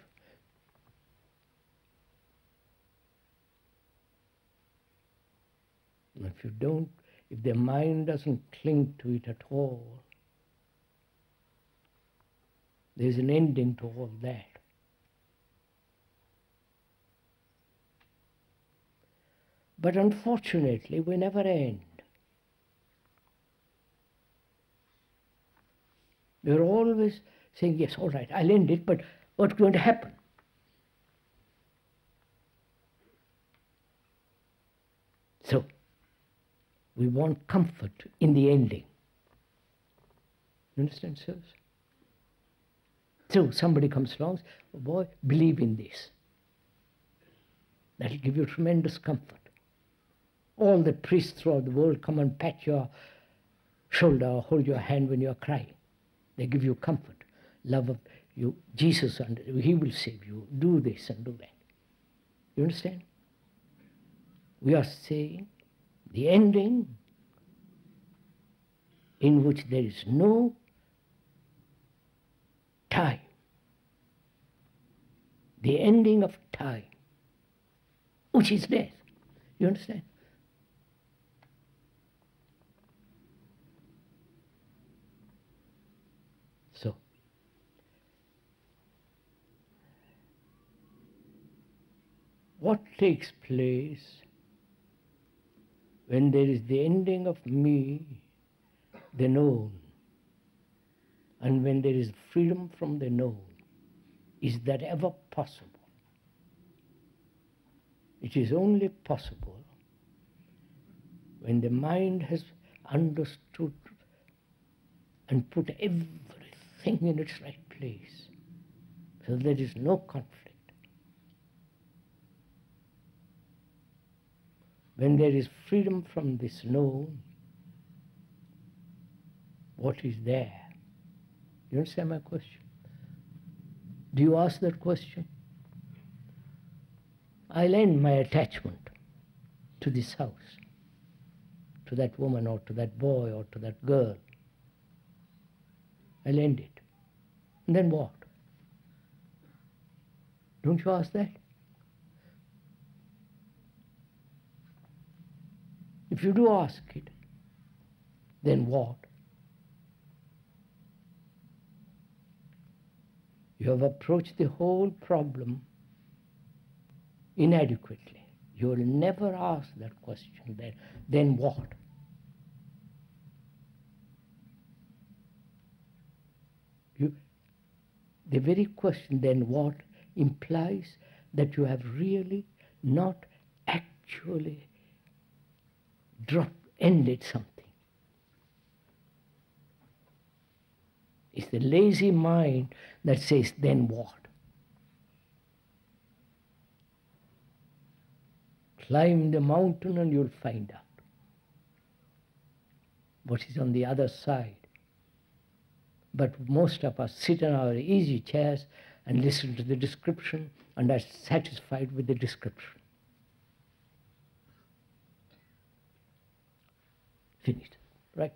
If the mind doesn't cling to it at all, there's an ending to all that. But unfortunately, we never end. We're always saying, yes, all right, I'll end it, but what's going to happen? So, we want comfort in the ending. You understand, sirs? So somebody comes along and says, oh boy, believe in this. That'll give you tremendous comfort. All the priests throughout the world come and pat your shoulder or hold your hand when you're crying. They give you comfort, love of you. Jesus, and He will save you. Do this and do that. You understand? We are saying the ending in which there is no time. The ending of time, which is death. You understand? So, what takes place when there is the ending of me, the known, and when there is freedom from the known? Is that ever possible? It is only possible when the mind has understood and put everything in its right place, so there is no conflict. When there is freedom from this known, what is there? You understand my question? Do you ask that question? I'll end my attachment. to this house, to that woman or to that boy or to that girl. I'll end it. And then what? Don't you ask that? If you do ask it, then what? You have approached the whole problem inadequately. You will never ask that question. Then what? The very question, then what, implies that you have really not actually ended something. It's the lazy mind that says, then what? Climb the mountain and you'll find out what is on the other side. But most of us sit in our easy chairs and listen to the description and are satisfied with the description. Finished, right?